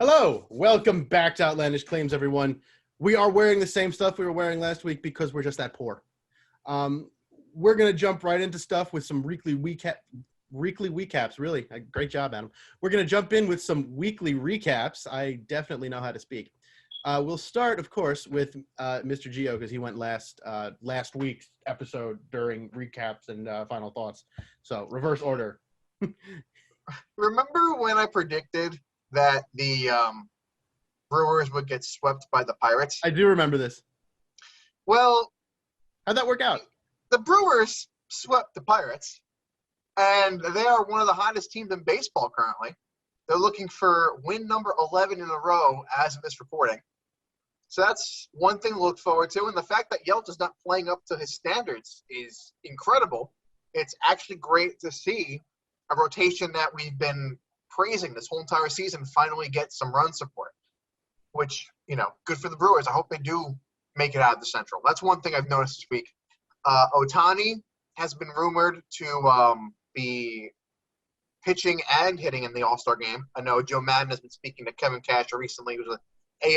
Hello, welcome back to Outlandish Claims, everyone. We are wearing the same stuff we were wearing last week because we're just that poor. We're going to jump right into stuff with some weekly recaps. Really, great job, Adam. We're going to jump in with some weekly recaps. I definitely know how to speak. We'll start, of course, with Mr. Gio because he went last week's episode during recaps and final thoughts. So, reverse order. Remember when I predicted that the Brewers would get swept by the Pirates? I do remember this. Well, how'd that work out? The Brewers swept the Pirates, and they are one of the hottest teams in baseball currently. They're looking for win number 11 in a row as of this recording. So that's one thing to look forward to. And the fact that Yelch is not playing up to his standards is incredible. It's actually great to see a rotation that we've been praising this whole entire season finally get some run support, which, good for the Brewers. I hope they do make it out of the Central. That's one thing I've noticed this week. Ohtani has been rumored to be pitching and hitting in the All-Star game. I know Joe Madden has been speaking to Kevin Casher recently, who's an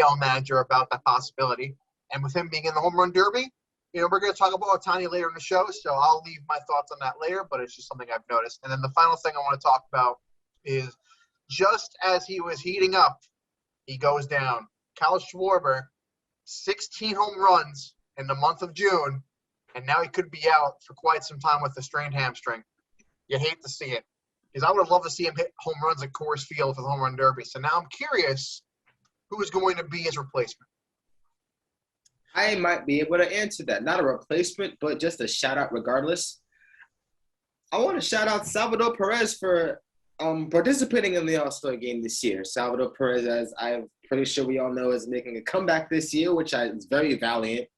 AL manager, about that possibility. And with him being in the Home Run Derby, we're going to talk about Ohtani later in the show, so I'll leave my thoughts on that later, but it's just something I've noticed. And then the final thing I want to talk about is just as he was heating up, he goes down. Kyle Schwarber, 16 home runs in the month of June, and now he could be out for quite some time with a strained hamstring. You hate to see it, because I would have loved to see him hit home runs at Coors Field for the Home Run Derby. So now I'm curious who is going to be his replacement. I might be able to answer that. Not a replacement, but just a shout-out regardless. I want to shout out Salvador Perez for participating in the All-Star game this year. Salvador Perez, as I'm pretty sure we all know, is making a comeback this year, which is very valiant.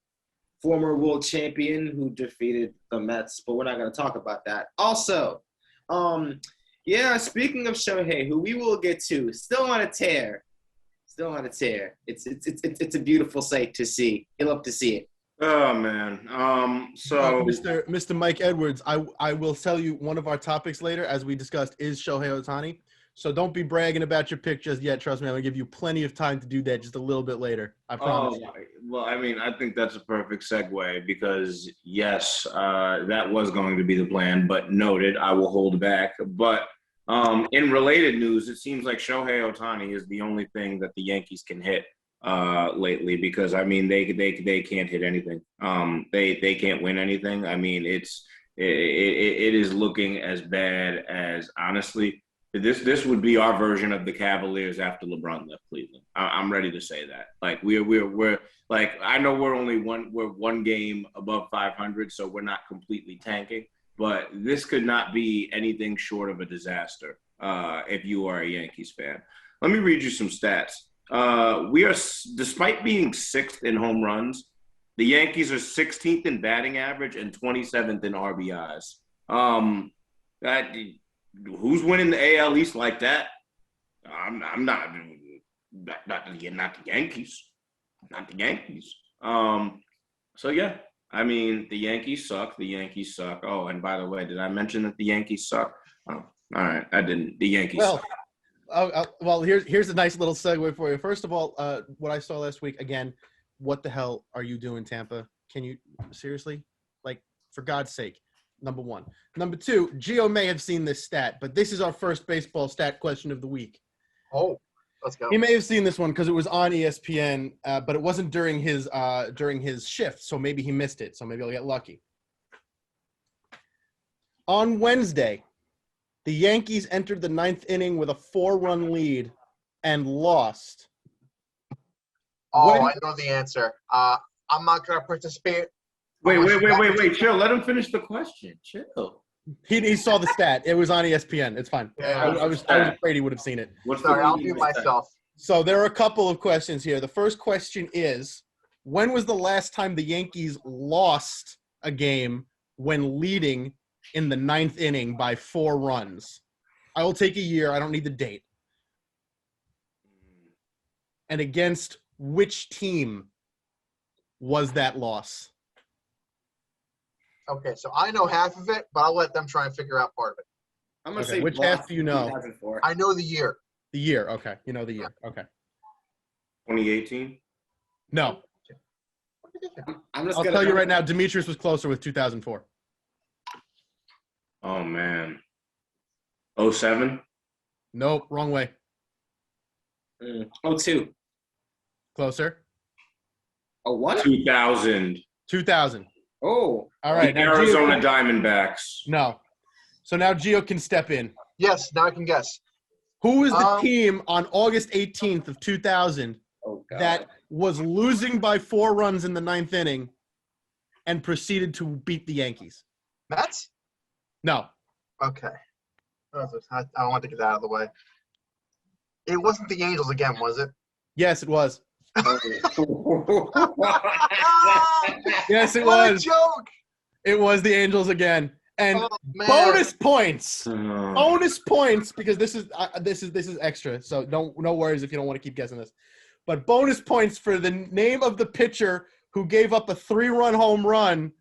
Former world champion who defeated the Mets, but we're not going to talk about that. Also, speaking of Shohei, who we will get to, still on a tear. It's a beautiful sight to see. You love to see it. Oh man. Mr. Mike Edwards, I will tell you one of our topics later, as we discussed, is Shohei Ohtani. So don't be bragging about your pick just yet. Trust me, I'm gonna give you plenty of time to do that just a little bit later. I promise. Well, I think that's a perfect segue because yes, that was going to be the plan, but noted, I will hold back. But in related news, it seems like Shohei Ohtani is the only thing that the Yankees can hit lately because they can't hit anything. They can't win anything. It is looking as bad as, honestly, this would be our version of the Cavaliers after LeBron left Cleveland. I'm ready to say that. Like we're like, I know we're one game above 500, so we're not completely tanking. But this could not be anything short of a disaster if you are a Yankees fan. Let me read you some stats. We are, despite being 6th in home runs, the Yankees are 16th in batting average and 27th in RBIs. Who's winning the AL East like that? I'm not the Yankees. Not the Yankees. So yeah. The Yankees suck. Oh, and by the way, did I mention that the Yankees suck? Oh, all right. I didn't. The Yankees suck. Well, here's a nice little segue for you. First of all, what I saw last week, again, what the hell are you doing, Tampa? Can you – seriously? Like, for God's sake, number one. Number two, Gio may have seen this stat, but this is our first baseball stat question of the week. Oh. Let's go. He may have seen this one because it was on ESPN, but it wasn't during his shift, so maybe he missed it. So maybe I'll get lucky. On Wednesday, the Yankees entered the 9th inning with a 4-run lead and lost. I know the answer. I'm not going to participate. Wait. Chill. Let him finish the question. Chill. He saw the stat. It was on ESPN. It's fine. Yeah, I was afraid he would have seen it. Sorry, I'll mute myself. So there are a couple of questions here. The first question is, when was the last time the Yankees lost a game when leading in the 9th inning by 4 runs? I will take a year. I don't need the date. And against which team was that loss? Okay, so I know half of it, but I'll let them try and figure out part of it. I'm going to say which half do you know? I know the year. The year, okay. You know the year, okay. 2018. No. I'm just I'll gonna tell you right now, Demetrius was closer with 2004. Oh man. 07. Nope, wrong way. 02. Closer. 01? 2000. 2000. Oh. All right. The Now Arizona Gio, Diamondbacks. no. So now Gio can step in. Yes, now I can guess. Who was the team on August 18th of 2000 Oh, God. that was losing by 4 runs in the 9th inning and proceeded to beat the Yankees? Mets? No. Okay. I want to get that out of the way. It wasn't the Angels again, was it? Yes, it was. Yes, it What a was. joke! It was the Angels again. And Oh, man. bonus points. Oh. Bonus points because this is extra. So no worries if you don't want to keep guessing this. But bonus points for the name of the pitcher who gave up a 3-run home run,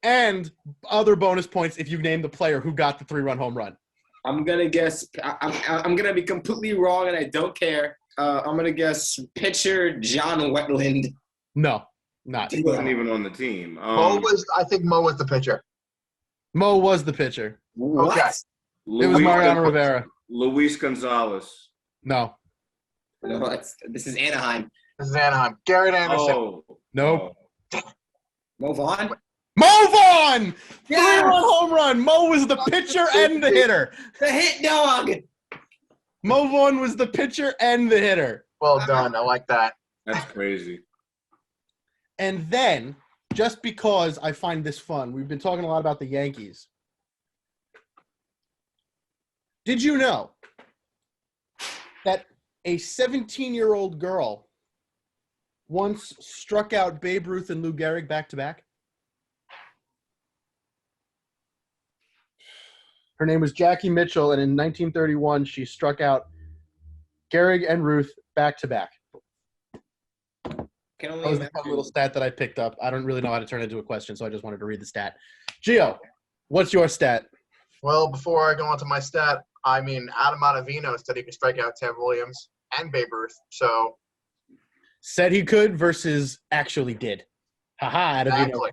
and other bonus points if you name the player who got the 3-run home run. I'm gonna guess. I'm gonna be completely wrong, and I don't care. I'm gonna guess pitcher John Wetland. No, not. He wasn't even on the team. I think Mo was the pitcher. Mo was the pitcher. What? Okay. It was Mariano Rivera. Luis Gonzalez. No. No, this is Anaheim. This is Anaheim. Garrett Anderson. Oh. Nope. Move on. Mo Vaughn! Yes! 3-run home run. Mo was the pitcher and the hitter. The hit dog. Mo Vaughn was the pitcher and the hitter. Well done. I like that. That's crazy. And then, just because I find this fun, we've been talking a lot about the Yankees. Did you know that a 17-year-old girl once struck out Babe Ruth and Lou Gehrig back-to-back? Her name was Jackie Mitchell, and in 1931, she struck out Gehrig and Ruth back-to-back. Can only That was a imagine. fun little stat that I picked up. I don't really know how to turn it into a question, so I just wanted to read the stat. Gio, what's your stat? Well, before I go on to my stat, I mean, Adam Ottavino said he could strike out Ted Williams and Babe Ruth. So, Said he could versus actually did. Haha, Ottavino. Exactly.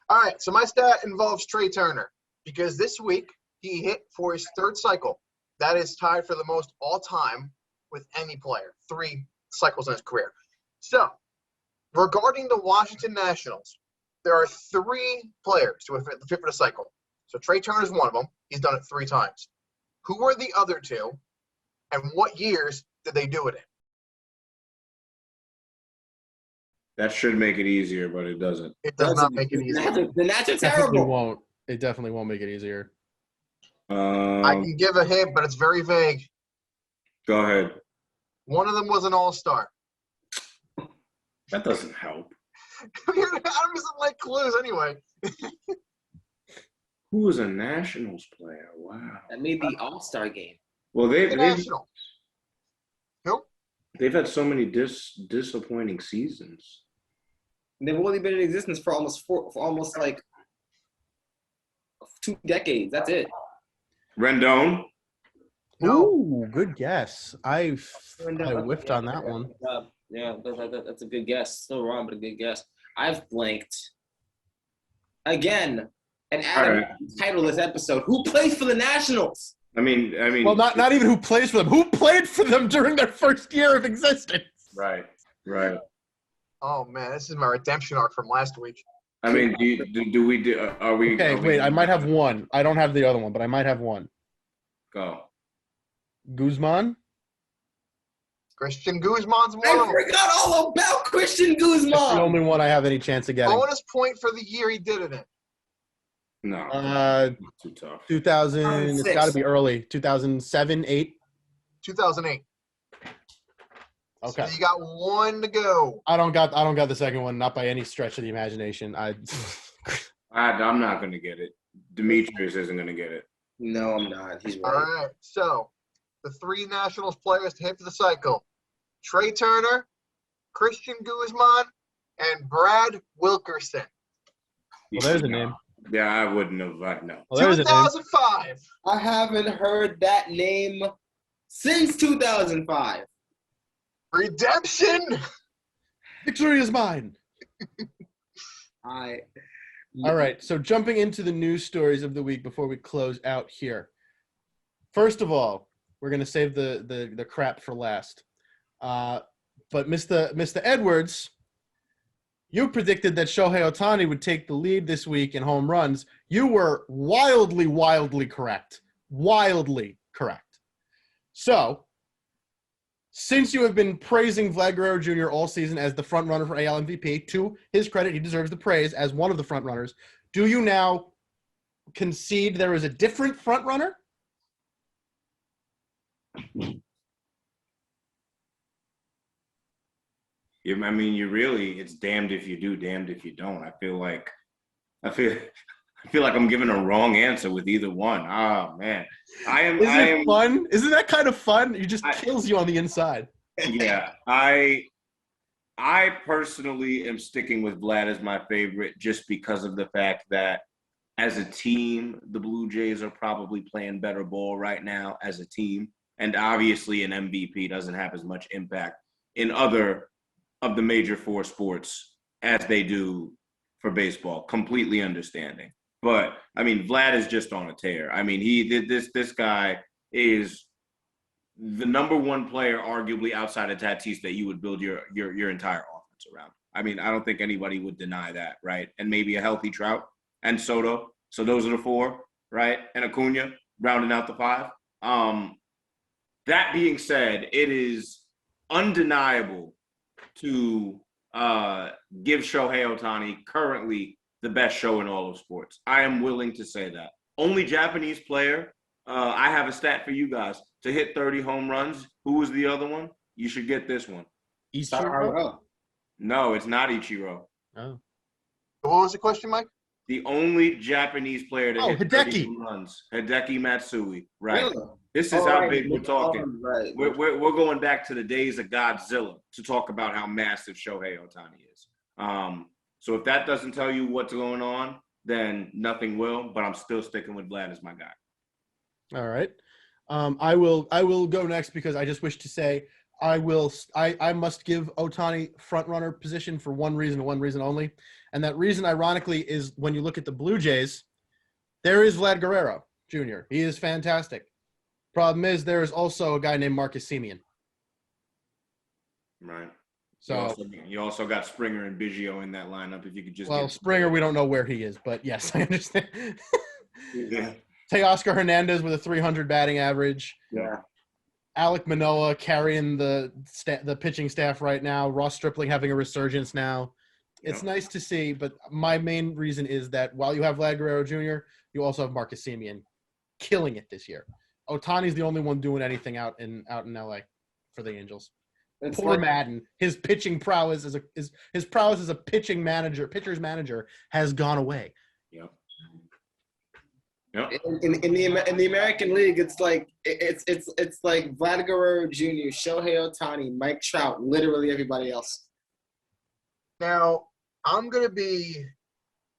all right. So my stat involves Trey Turner because this week he hit for his 3rd cycle. That is tied for the most all-time with any player. 3 cycles in his career. So, regarding the Washington Nationals, there are 3 players who have fit for the cycle. So Trey Turner is one of them. He's done it 3 times. Who are the other 2, and what years did they do it in? That should make it easier, but it doesn't. It does not make it easy. The Nats are Definitely terrible. won't. It definitely won't make it easier. I can give a hint, but it's very vague. Go ahead. One of them was an all-star. That doesn't help. Adam doesn't like clues anyway. Who was a Nationals player? Wow. That made the All-Star game. Well, The they've Nationals. Who? they've had so many disappointing seasons. They've only been in existence for almost like 2 decades. That's it. Rendon. No. Ooh, good guess. I whiffed on that one. Yeah, that's a good guess. Still wrong, but a good guess. I've blanked. Again, and Adam titled this episode, Who Plays for the Nationals? I mean. Well, not even who plays for them. Who played for them during their first year of existence? Right. Oh, man, this is my redemption arc from last week. I mean, are we? Okay, wait. I might have one. I don't have the other one, but I might have one. Go. Guzman? Christian Guzman's one I of them. forgot all about Christian That's the Guzman. only one I have any chance of getting. Bonus point for the year he did it in. No. Too tough. 2000. It's 2006. got to be early. 2007, 8. 2008. Okay. So you got 1 to go. I don't got the second one. Not by any stretch of the imagination. I'm not going to get it. Demetrius isn't going to get it. No, I'm not. He's All right. right. So the 3 Nationals players to hit for the cycle: Trey Turner, Christian Guzman, and Brad Wilkerson. Well, there's a name. Yeah, I wouldn't have. No. Well, there's a name. 2005. I haven't heard that name since 2005. Redemption. Victory is mine. All right, so jumping into the news stories of the week before we close out here. First of all, we're going to save the crap for last. But Mr. Edwards, you predicted that Shohei Ohtani would take the lead this week in home runs. You were wildly, wildly correct. Wildly correct. So, since you have been praising Vlad Guerrero Jr. all season as the front runner for AL MVP, to his credit, he deserves the praise as one of the front runners. Do you now concede there is a different front runner? I mean, it's damned if you do, damned if you don't. I feel like I'm giving a wrong answer with either one. Oh man, Is it fun? Isn't that kind of fun? It just kills you on the inside. Yeah, I personally am sticking with Vlad as my favorite just because of the fact that as a team, the Blue Jays are probably playing better ball right now as a team, and obviously an MVP doesn't have as much impact in other of the major four sports as they do for baseball. Completely understanding. But I mean, Vlad is just on a tear. I mean, he did this guy is the number one player, arguably outside of Tatis, that you would build your entire offense around. I mean, I don't think anybody would deny that, right? And maybe a healthy Trout and Soto. So those are the four, right? And Acuna rounding out the five. That being said, it is undeniable to give Shohei Ohtani currently the best show in all of sports. I am willing to say that. Only Japanese player, I have a stat for you guys, to hit 30 home runs. Who was the other one? You should get this one. Ichiro? No, it's not Ichiro. Oh. What was the question, Mike? The only Japanese player to hit 30 Hideki. home runs. Hideki Matsui, right? Really? This is how big we're Oh, talking. right. We're going back to the days of Godzilla to talk about how massive Shohei Ohtani is. So if that doesn't tell you what's going on, then nothing will. But I'm still sticking with Vlad as my guy. All right. I will go next because I just wish to say I must give Ohtani front runner position for one reason only. And that reason, ironically, is when you look at the Blue Jays, there is Vlad Guerrero Jr. He is fantastic. Problem is, there is also a guy named Marcus Semien. Right. So you also got Springer and Biggio in that lineup. If you could just Springer, we don't know where he is, but yes, I understand. Yeah. Teoscar Hernandez with a 300 batting average. Yeah. Alek Manoah carrying the pitching staff right now. Ross Stripling having a resurgence now. It's nice to see, but my main reason is that while you have Vlad Guerrero Jr., you also have Marcus Semien killing it this year. Ohtani's the only one doing anything out in LA for the Angels. Poor Madden. His pitching prowess his prowess as a pitcher's manager has gone away. Yep. Yep. In the American League, it's like Vlad Guerrero Jr., Shohei Ohtani, Mike Trout, literally everybody else. Now, I'm going to be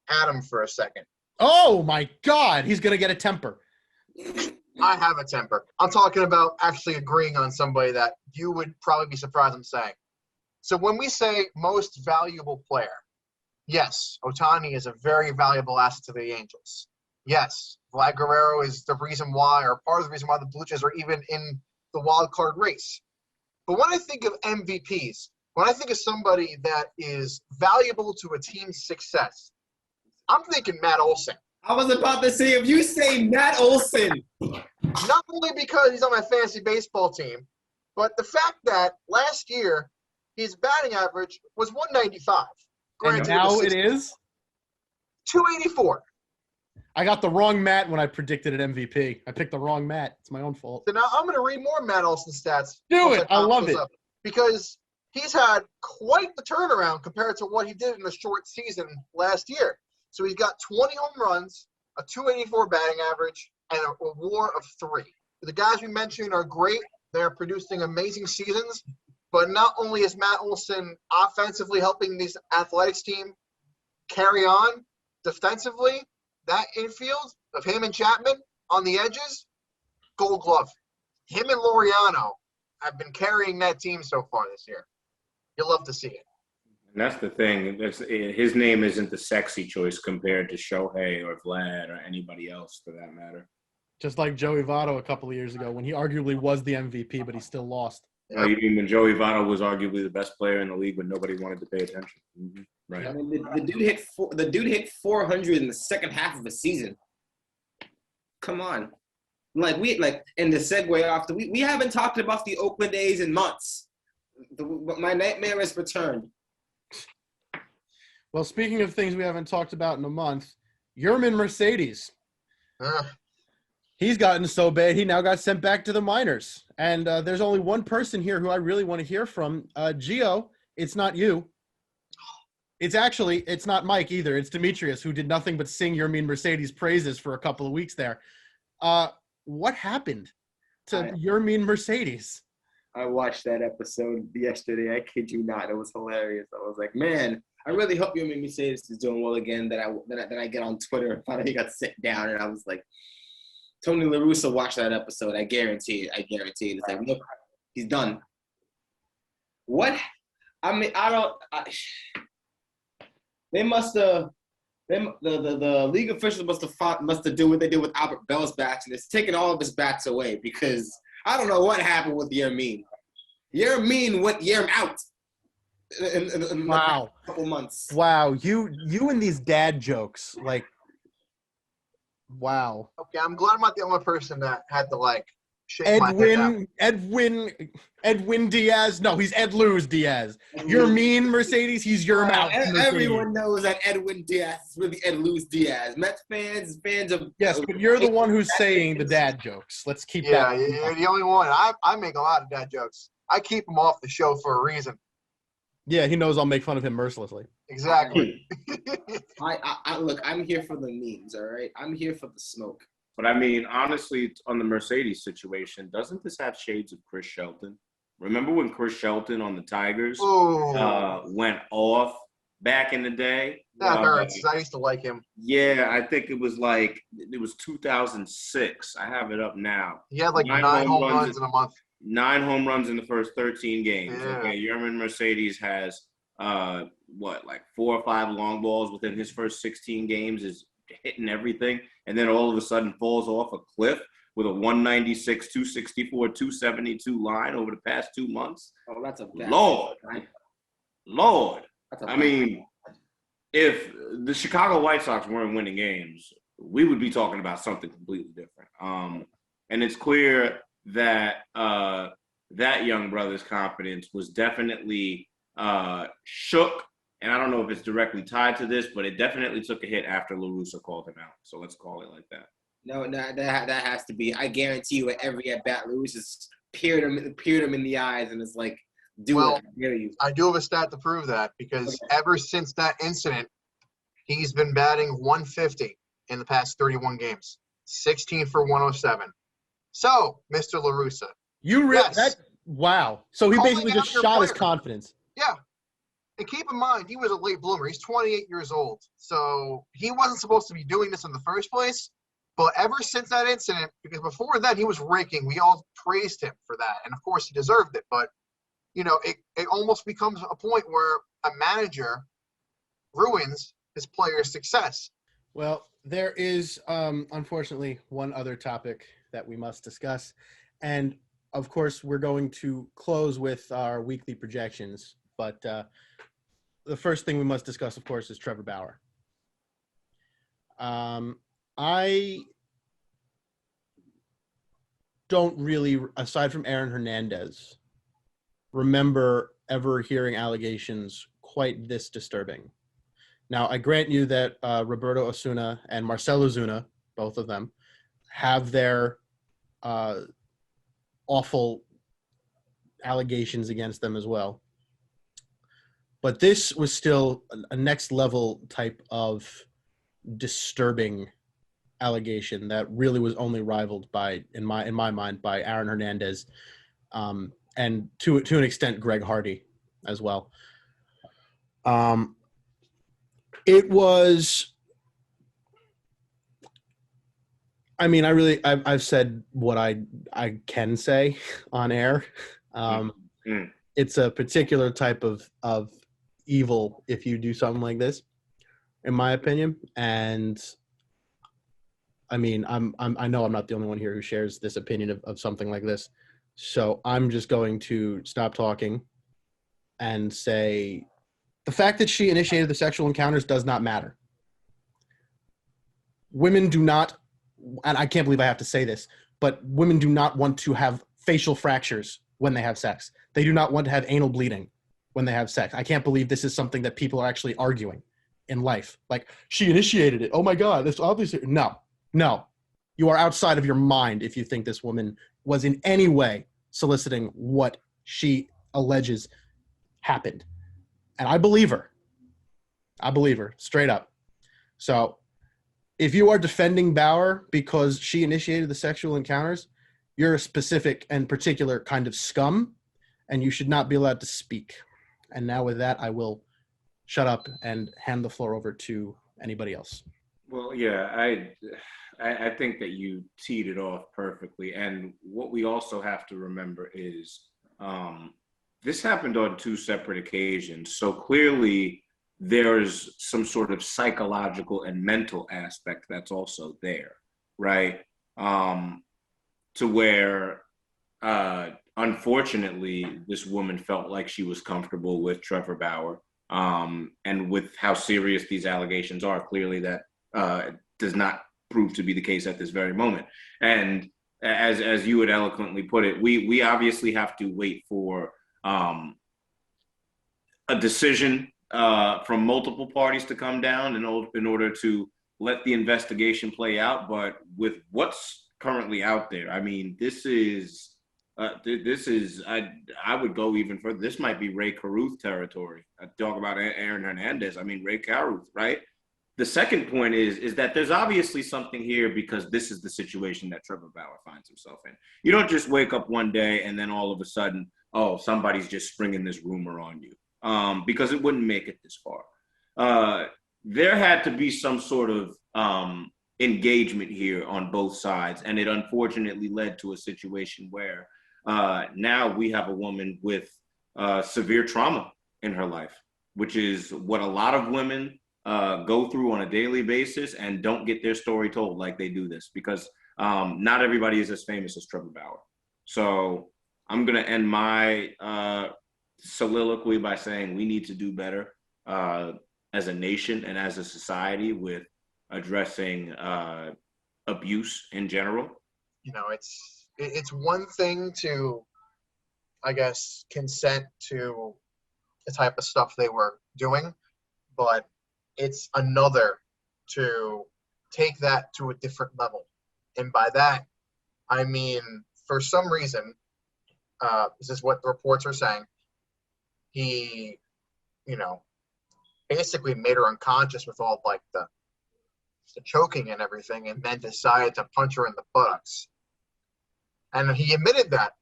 Adam for a second. Oh, my God. He's going to get a temper. I have a temper. I'm talking about actually agreeing on somebody that you would probably be surprised I'm saying. So when we say most valuable player, yes, Ohtani is a very valuable asset to the Angels. Yes, Vlad Guerrero is the reason why, or part of the reason why the Blue Jays are even in the wild card race. But when I think of MVPs, when I think of somebody that is valuable to a team's success, I'm thinking Matt Olson. I was about to say, if you say Matt Olson. Not only because he's on my fantasy baseball team, but the fact that last year his batting average was 195. And now it is? 284. I got the wrong Matt when I predicted an MVP. I picked the wrong Matt. It's my own fault. So now I'm going to read more Matt Olson stats. Do it. I love it. Because he's had quite the turnaround compared to what he did in the short season last year. So he's got 20 home runs, a 284 batting average, and a WAR of 3. The guys we mentioned are great. They're producing amazing seasons. But not only is Matt Olson offensively helping this athletics team carry on, defensively, that infield of him and Chapman on the edges, Gold Glove. Him and Laureano have been carrying that team so far this year. You'll love to see it. And that's the thing. His name isn't the sexy choice compared to Shohei or Vlad or anybody else for that matter. Just like Joey Votto a couple of years ago when he arguably was the MVP, but he still lost. Oh, you mean when Joey Votto was arguably the best player in the league, but nobody wanted to pay attention? Mm-hmm. Right. I mean, the dude hit 400 in the second half of the season. Come on, in the segue after we haven't talked about the Oakland A's in months. My nightmare has returned. Well, speaking of things we haven't talked about in a month, Yermin Mercedes. He's gotten so bad, he now got sent back to the minors. And there's only one person here who I really want to hear from. Gio, it's not you. It's not Mike either. It's Demetrius, who did nothing but sing Yermin Mercedes praises for a couple of weeks there. What happened to Yermin Mercedes? I watched that episode yesterday. I kid you not. It was hilarious. I was like, man, I really hope Yermin Mercedes is doing well again. Then I get on Twitter and finally got sit down, and I was like, Tony La Russa watched that episode. I guarantee it. It's like, look, he's done. What? I mean, they must have. The league officials must have do what they did with Albert Bell's bats, and it's taken all of his bats away because I don't know what happened with Yermin. Yermin went out in Wow. a couple months. Wow, you and these dad jokes, like, wow. Okay, I'm glad I'm not the only person that had to shake my head out. Edwin Diaz. No, he's Ed Luz Diaz. You're mean, Mercedes. He's your mouth. Everyone knows that Edwin Diaz is really Ed Luz Diaz. Mets fans of yes, but you're the one who's saying the dad jokes. Let's keep that. Yeah, you're the only one. I make a lot of dad jokes. I keep them off the show for a reason. Yeah, he knows I'll make fun of him mercilessly. Exactly. I look, I'm here for the memes, all right? I'm here for the smoke. But I mean, honestly, on the Mercedes situation, doesn't this have shades of Chris Shelton? Remember when Chris Shelton on the Tigers went off back in the day? That hurts. I used to like him. Yeah, I think it was 2006. I have it up now. He had 9 home runs in a month. 9 home runs in the first 13 games. Yeah. Okay, Yermin Mercedes has 4 or 5 long balls within his first 16 games, is hitting everything, and then all of a sudden falls off a cliff with a 196, 264, 272 line over the past 2 months. Oh, that's a bad Lord. I mean, if the Chicago White Sox weren't winning games, we would be talking about something completely different. And it's clear that that young brother's confidence was definitely shook. And I don't know if it's directly tied to this, but it definitely took a hit after La Russa called him out. So let's call it like that. No, that has to be. I guarantee you, at every at bat, La Russa's peered him in the eyes, and it's like, it. I hear you. I do have a stat to prove that because ever since that incident, he's been batting 150 in the past 31 games, 16 for 107. So, Mr. La Russa. Wow. So he basically just shot his confidence. Yeah. And keep in mind, he was a late bloomer. He's 28 years old. So he wasn't supposed to be doing this in the first place. But ever since that incident, because before that he was raking, we all praised him for that. And, of course, he deserved it. But, it almost becomes a point where a manager ruins his player's success. Well, there is, unfortunately, one other topic that we must discuss. And, of course, we're going to close with our weekly projections. But the first thing we must discuss, of course, is Trevor Bauer. I don't really, aside from Aaron Hernandez, remember ever hearing allegations quite this disturbing. Now, I grant you that Roberto Osuna and Marcelo Zuna, both of them, have their awful allegations against them as well. But this was still a next level type of disturbing allegation that really was only rivaled by, in my mind, by Aaron Hernandez, and to an extent, Greg Hardy as well. It was, I mean, I've said what I can say on air. It's a particular type of evil if you do something like this, in my opinion. And I mean, I know I'm not the only one here who shares this opinion of something like this. So I'm just going to stop talking and say the fact that she initiated the sexual encounters does not matter. Women do not, and I can't believe I have to say this, but women do not want to have facial fractures when they have sex. They do not want to have anal bleeding when they have sex. I can't believe this is something that people are actually arguing in life. Like, she initiated it. Oh my God, this obviously, no. You are outside of your mind if you think this woman was in any way soliciting what she alleges happened. And I believe her. Straight up. So if you are defending Bauer because she initiated the sexual encounters, you're a specific and particular kind of scum, and you should not be allowed to speak. And now with that, I will shut up and hand the floor over to anybody else. Well, yeah, I think that you teed it off perfectly. And what we also have to remember is this happened on two separate occasions. So clearly there's some sort of psychological and mental aspect that's also there, right? To where, unfortunately, this woman felt like she was comfortable with Trevor Bauer. And with how serious these allegations are, clearly that does not prove to be the case at this very moment. And as you would eloquently put it, we obviously have to wait for a decision from multiple parties to come down in order to let the investigation play out. But with what's currently out there, I mean, this is I would go even further. This might be Ray Caruth territory. I talk about Aaron Hernandez. I mean, Ray Caruth, right? The second point is that there's obviously something here because this is the situation that Trevor Bauer finds himself in. You don't just wake up one day and then all of a sudden, oh, somebody's just springing this rumor on you, because it wouldn't make it this far. There had to be some sort of engagement here on both sides, and it unfortunately led to a situation where now we have a woman with severe trauma in her life, which is what a lot of women go through on a daily basis and don't get their story told like they do this, because not everybody is as famous as Trevor Bauer. So I'm going to end my soliloquy by saying we need to do better as a nation and as a society with addressing abuse in general. You know, it's one thing to, I guess, consent to the type of stuff they were doing, but it's another to take that to a different level. And by that, I mean, for some reason, this is what the reports are saying, he, basically made her unconscious with all like the choking and everything, and then decided to punch her in the buttocks. And he admitted that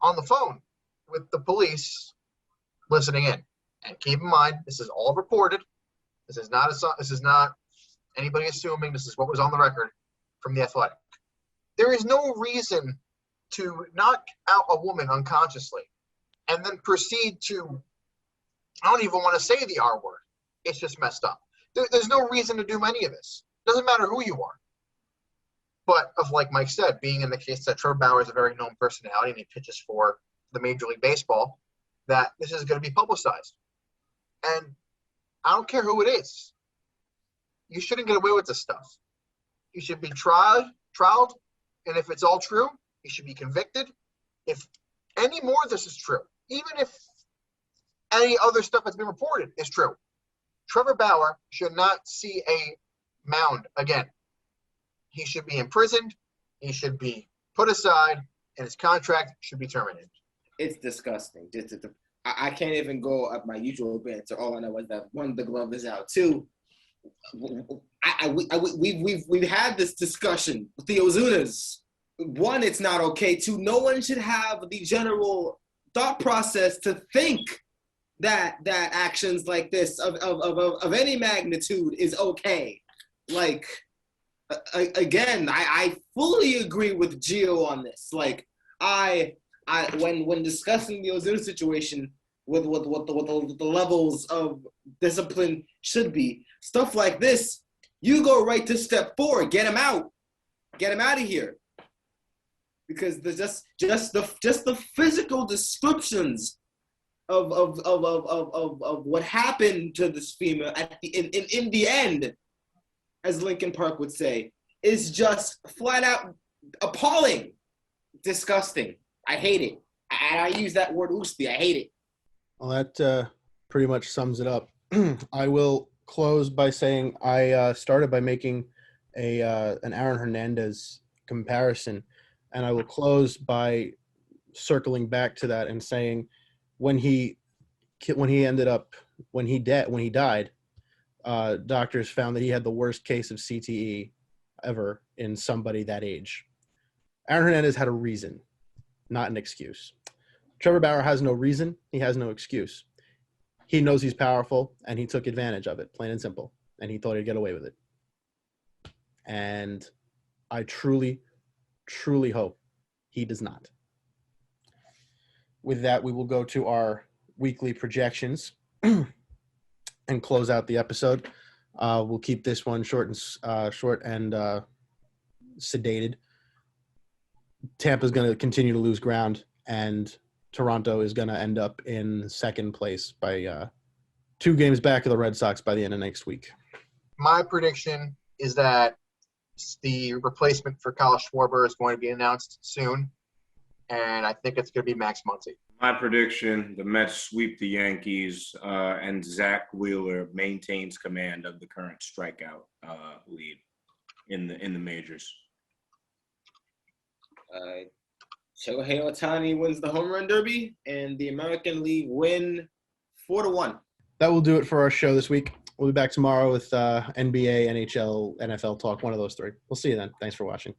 on the phone with the police listening in. And keep in mind, this is all reported. This is not anybody assuming. This is what was on the record from The Athletic. There is no reason to knock out a woman unconsciously and then proceed to, I don't even want to say the R word. It's just messed up. There's no reason to do any of this. Doesn't matter who you are. But like Mike said, being in the case that Trevor Bauer is a very known personality and he pitches for the Major League Baseball, that this is going to be publicized. And I don't care who it is. You shouldn't get away with this stuff. You should be tried, and if it's all true, you should be convicted. If any more of this is true, even if any other stuff that's been reported is true, Trevor Bauer should not see a mound again. He should be imprisoned. He should be put aside, and his contract should be terminated. It's disgusting. I can't even go up my usual banter. All I know is that one, the glove is out. Two, we've had this discussion with the Ozunas. One, it's not okay. Two, no one should have the general thought process to think that actions like this of any magnitude is okay. Like, again, I fully agree with Gio on this. Like, I when discussing the Ozuna situation with what the levels of discipline should be, stuff like this, you go right to step 4. Get him out. Get him out of here. Because there's just the physical descriptions of what happened to this female at the in the end, as Lincoln Park would say, is just flat out appalling, disgusting. I hate it. I use that word loosely. I hate it. Well, that pretty much sums it up. I will close by saying I started by making an Aaron Hernandez comparison, and I will close by circling back to that and saying when he died, doctors found that he had the worst case of CTE ever in somebody that age. Aaron Hernandez had a reason, not an excuse. Trevor Bauer has no reason. He has no excuse. He knows he's powerful, and he took advantage of it, plain and simple, and he thought he'd get away with it. And I truly, truly hope he does not. With that, we will go to our weekly projections and close out the episode. We'll keep this one short and sedated. Tampa's going to continue to lose ground, and Toronto is going to end up in second place by 2 games back of the Red Sox by the end of next week. My prediction is that the replacement for Kyle Schwarber is going to be announced soon, and I think it's going to be Max Muncy. My prediction, the Mets sweep the Yankees, and Zach Wheeler maintains command of the current strikeout lead in the majors. Shohei Ohtani wins the home run derby, and the American League win 4-1. That will do it for our show this week. We'll be back tomorrow with NBA, NHL, NFL talk, one of those 3. We'll see you then. Thanks for watching.